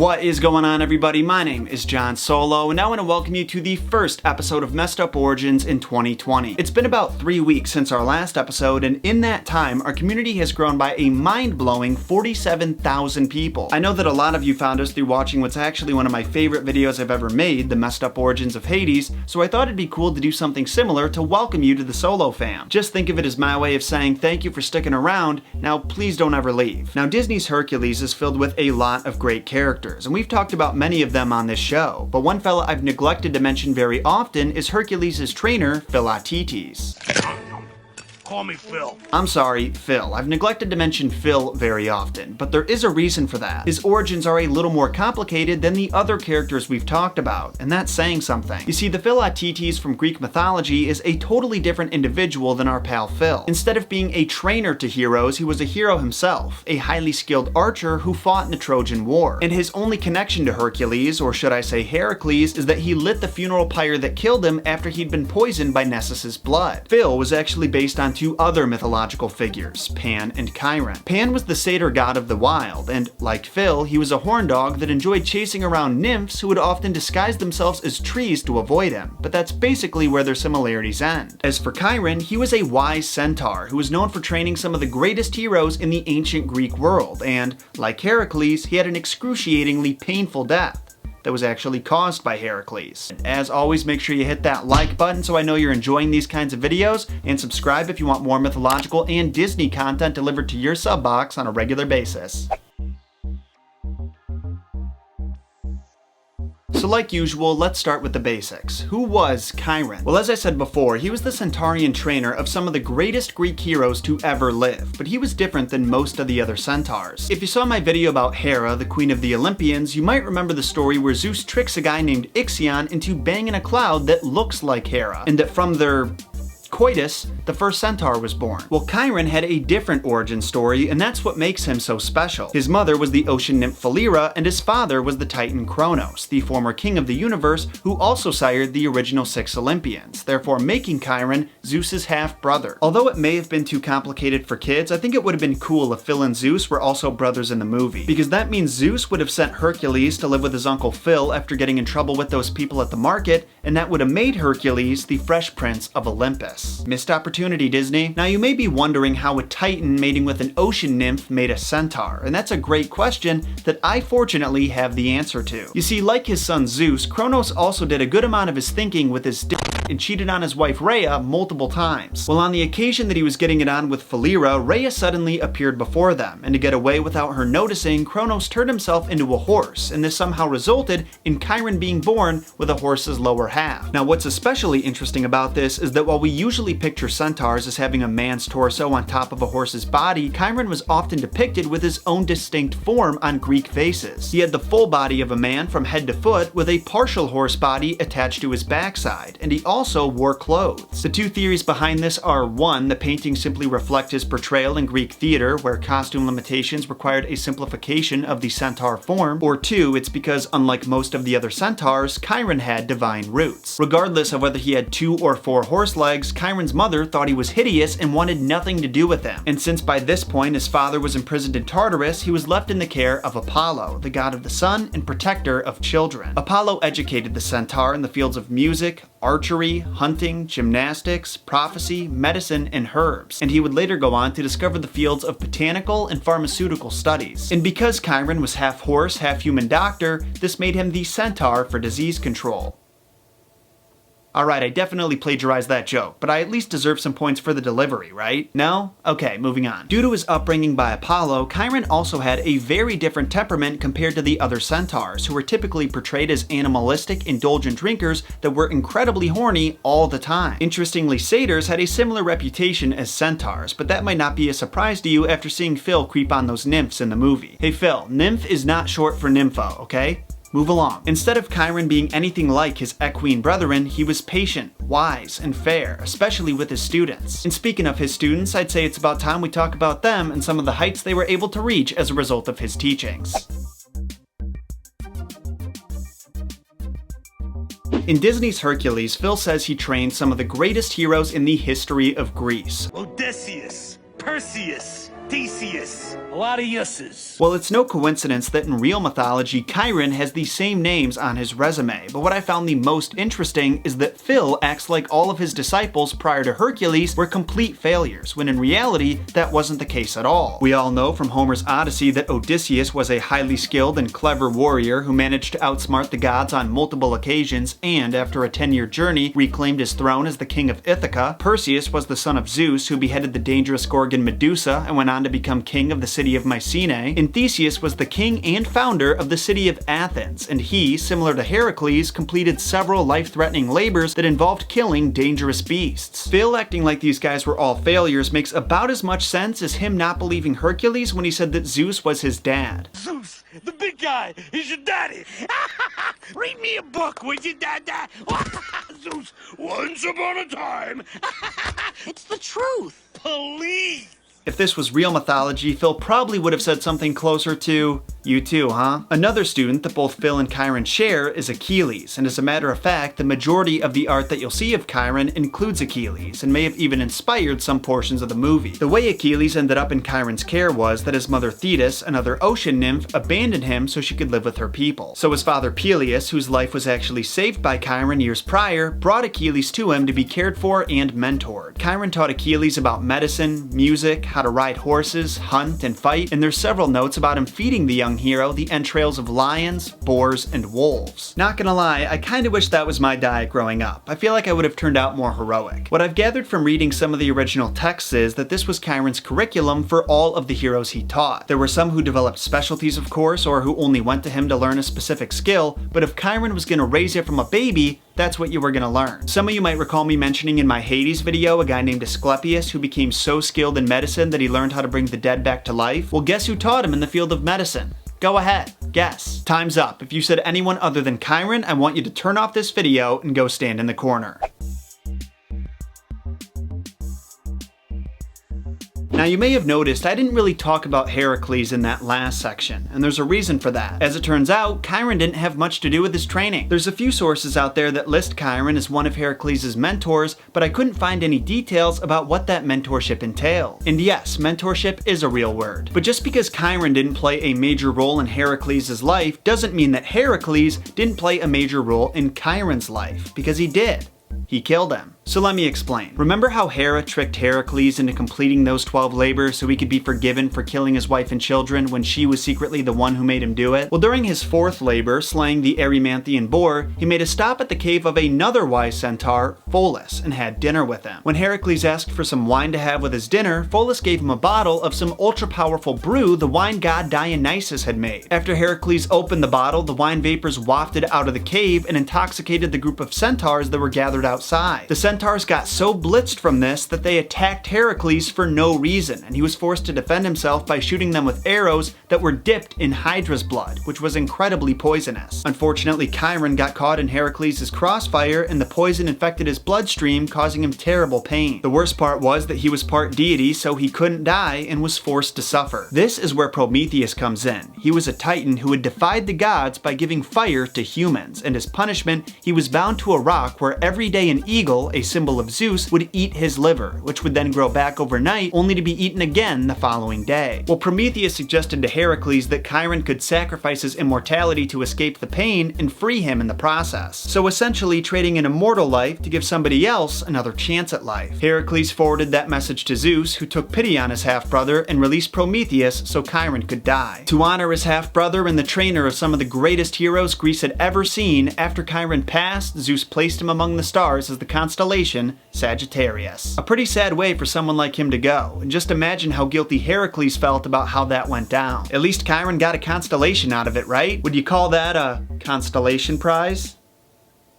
What is going on, everybody? My name is John Solo, and I want to welcome you to the first episode of Messed Up Origins in 2020. It's been about 3 weeks since our last episode, and in that time, our community has grown by a mind-blowing 47,000 people. I know that a lot of you found us through watching what's actually one of my favorite videos I've ever made, the Messed Up Origins of Hades, so I thought it'd be cool to do something similar to welcome you to the Solo fam. Just think of it as my way of saying thank you for sticking around. Now, please don't ever leave. Now, Disney's Hercules is filled with a lot of great characters, and we've talked about many of them on this show, but one fella I've neglected to mention very often is Hercules' trainer, Philoctetes. Call me Phil. I'm sorry, Phil. I've neglected to mention Phil very often, but there is a reason for that. His origins are a little more complicated than the other characters we've talked about, and that's saying something. You see, the Philoctetes from Greek mythology is a totally different individual than our pal Phil. Instead of being a trainer to heroes, he was a hero himself, a highly skilled archer who fought in the Trojan War. And his only connection to Hercules, or should I say Heracles, is that he lit the funeral pyre that killed him after he'd been poisoned by Nessus' blood. Phil was actually based on two other mythological figures, Pan and Chiron. Pan was the satyr god of the wild, and like Phil, he was a horn dog that enjoyed chasing around nymphs who would often disguise themselves as trees to avoid him, but that's basically where their similarities end. As for Chiron, he was a wise centaur who was known for training some of the greatest heroes in the ancient Greek world, and like Heracles, he had an excruciatingly painful death that was actually caused by Heracles. As always, make sure you hit that like button so I know you're enjoying these kinds of videos, and subscribe if you want more mythological and Disney content delivered to your sub box on a regular basis. So like usual, let's start with the basics. Who was Chiron? Well, as I said before, he was the Centaurian trainer of some of the greatest Greek heroes to ever live, but he was different than most of the other centaurs. If you saw my video about Hera, the queen of the Olympians, you might remember the story where Zeus tricks a guy named Ixion into banging a cloud that looks like Hera, and that from their coitus, the first centaur was born. Well, Chiron had a different origin story, and that's what makes him so special. His mother was the ocean nymph Philyra, and his father was the titan Kronos, the former king of the universe, who also sired the original 6 Olympians, therefore making Chiron Zeus's half-brother. Although it may have been too complicated for kids, I think it would have been cool if Phil and Zeus were also brothers in the movie, because that means Zeus would have sent Hercules to live with his uncle Phil after getting in trouble with those people at the market, and that would have made Hercules the Fresh Prince of Olympus. Missed opportunity, Disney. Now you may be wondering how a titan mating with an ocean nymph made a centaur, and that's a great question that I fortunately have the answer to. You see, like his son Zeus, Kronos also did a good amount of his thinking with his dick and cheated on his wife Rhea multiple times. Well, on the occasion that he was getting it on with Philyra, Rhea suddenly appeared before them, and to get away without her noticing, Kronos turned himself into a horse, and this somehow resulted in Chiron being born with a horse's lower half. Now what's especially interesting about this is that while we usually picture centaurs as having a man's torso on top of a horse's body, Chiron was often depicted with his own distinct form on Greek vases. He had the full body of a man from head to foot with a partial horse body attached to his backside, and he also wore clothes. The two theories behind this are: 1, the paintings simply reflect his portrayal in Greek theater, where costume limitations required a simplification of the centaur form, or 2, it's because unlike most of the other centaurs, Chiron had divine roots. Regardless of whether he had 2 or 4 horse legs, Chiron's mother thought he was hideous and wanted nothing to do with him. And since by this point his father was imprisoned in Tartarus, he was left in the care of Apollo, the god of the sun and protector of children. Apollo educated the centaur in the fields of music, archery, hunting, gymnastics, prophecy, medicine, and herbs, and he would later go on to discover the fields of botanical and pharmaceutical studies. And because Chiron was half horse, half human doctor, this made him the centaur for disease control. Alright, I definitely plagiarized that joke, but I at least deserve some points for the delivery, right? No? Okay, moving on. Due to his upbringing by Apollo, Chiron also had a very different temperament compared to the other centaurs, who were typically portrayed as animalistic, indulgent drinkers that were incredibly horny all the time. Interestingly, satyrs had a similar reputation as centaurs, but that might not be a surprise to you after seeing Phil creep on those nymphs in the movie. Hey Phil, nymph is not short for nympho, okay? Move along. Instead of Chiron being anything like his equine brethren, he was patient, wise, and fair, especially with his students. And speaking of his students, I'd say it's about time we talk about them and some of the heights they were able to reach as a result of his teachings. In Disney's Hercules, Phil says he trained some of the greatest heroes in the history of Greece. Odysseus, Perseus, Theseus. A lot of yesses. Well, it's no coincidence that in real mythology, Chiron has the same names on his resume, but what I found the most interesting is that Phil acts like all of his disciples prior to Hercules were complete failures, when in reality, that wasn't the case at all. We all know from Homer's Odyssey that Odysseus was a highly skilled and clever warrior who managed to outsmart the gods on multiple occasions and, after a 10-year journey, reclaimed his throne as the king of Ithaca. Perseus was the son of Zeus, who beheaded the dangerous Gorgon Medusa and went on to become king of the city of Mycenae. And Theseus was the king and founder of the city of Athens, and he, similar to Heracles, completed several life-threatening labors that involved killing dangerous beasts. Phil acting like these guys were all failures makes about as much sense as him not believing Hercules when he said that Zeus was his dad. Zeus, the big guy, he's your daddy. Read me a book, would you, Dada? Zeus, once upon a time. It's the truth. Please. If this was real mythology, Phil probably would have said something closer to, "You too, huh?" Another student that both Phil and Chiron share is Achilles, and as a matter of fact, the majority of the art that you'll see of Chiron includes Achilles, and may have even inspired some portions of the movie. The way Achilles ended up in Chiron's care was that his mother Thetis, another ocean nymph, abandoned him so she could live with her people. So his father Peleus, whose life was actually saved by Chiron years prior, brought Achilles to him to be cared for and mentored. Chiron taught Achilles about medicine, music, how to ride horses, hunt, and fight, and there's several notes about him feeding the young hero the entrails of lions, boars, and wolves. Not gonna lie, I kinda wish that was my diet growing up. I feel like I would have turned out more heroic. What I've gathered from reading some of the original texts is that this was Chiron's curriculum for all of the heroes he taught. There were some who developed specialties, of course, or who only went to him to learn a specific skill, but if Chiron was gonna raise you from a baby, that's what you were gonna learn. Some of you might recall me mentioning in my Hades video a guy named Asclepius who became so skilled in medicine that he learned how to bring the dead back to life. Well, guess who taught him in the field of medicine? Go ahead, guess. Time's up. If you said anyone other than Chiron, I want you to turn off this video and go stand in the corner. Now you may have noticed I didn't really talk about Heracles in that last section, and there's a reason for that. As it turns out, Chiron didn't have much to do with his training. There's a few sources out there that list Chiron as one of Heracles' mentors, but I couldn't find any details about what that mentorship entailed. And yes, mentorship is a real word. But just because Chiron didn't play a major role in Heracles' life doesn't mean that Heracles didn't play a major role in Chiron's life, because he did. He killed him. So let me explain. Remember how Hera tricked Heracles into completing those 12 labors so he could be forgiven for killing his wife and children when she was secretly the one who made him do it? Well, during his 4th labor, slaying the Erymanthian boar, he made a stop at the cave of another wise centaur, Pholus, and had dinner with him. When Heracles asked for some wine to have with his dinner, Pholus gave him a bottle of some ultra-powerful brew the wine god Dionysus had made. After Heracles opened the bottle, the wine vapors wafted out of the cave and intoxicated the group of centaurs that were gathered outside. The centaurs got so blitzed from this that they attacked Heracles for no reason, and he was forced to defend himself by shooting them with arrows that were dipped in Hydra's blood, which was incredibly poisonous. Unfortunately, Chiron got caught in Heracles' crossfire, and the poison infected his bloodstream, causing him terrible pain. The worst part was that he was part deity, so he couldn't die and was forced to suffer. This is where Prometheus comes in. He was a titan who had defied the gods by giving fire to humans, and as punishment, he was bound to a rock where every day an eagle, a symbol of Zeus, would eat his liver, which would then grow back overnight, only to be eaten again the following day. Well, Prometheus suggested to Heracles that Chiron could sacrifice his immortality to escape the pain and free him in the process. So essentially trading an immortal life to give somebody else another chance at life. Heracles forwarded that message to Zeus, who took pity on his half-brother and released Prometheus so Chiron could die. To honor his half-brother and the trainer of some of the greatest heroes Greece had ever seen, after Chiron passed, Zeus placed him among the stars as the constellation Sagittarius. A pretty sad way for someone like him to go, and just imagine how guilty Heracles felt about how that went down. At least Chiron got a constellation out of it, right? Would you call that a constellation prize?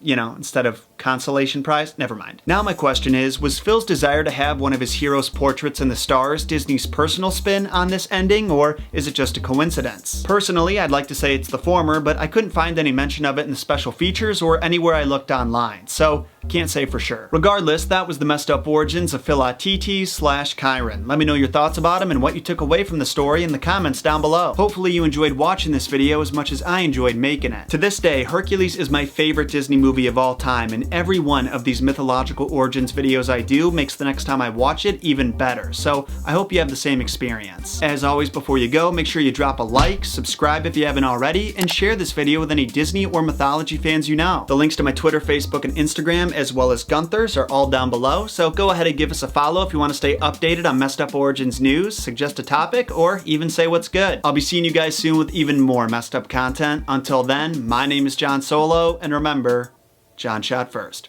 You know, instead of consolation prize? Never mind. Now my question is, was Phil's desire to have one of his heroes' portraits in the stars Disney's personal spin on this ending, or is it just a coincidence? Personally, I'd like to say it's the former, but I couldn't find any mention of it in the special features or anywhere I looked online. So Can't say for sure. Regardless, that was the messed up origins of Philoctetes/Chiron. Let me know your thoughts about him and what you took away from the story in the comments down below. Hopefully you enjoyed watching this video as much as I enjoyed making it. To this day, Hercules is my favorite Disney movie of all time, and every one of these mythological origins videos I do makes the next time I watch it even better, so I hope you have the same experience. As always, before you go, make sure you drop a like, subscribe if you haven't already, and share this video with any Disney or mythology fans you know. The links to my Twitter, Facebook, and Instagram, as well as Gunther's, are all down below, so go ahead and give us a follow if you want to stay updated on Messed Up Origins news, suggest a topic, or even say what's good. I'll be seeing you guys soon with even more messed up content. Until then, my name is John Solo, and remember, John shot first.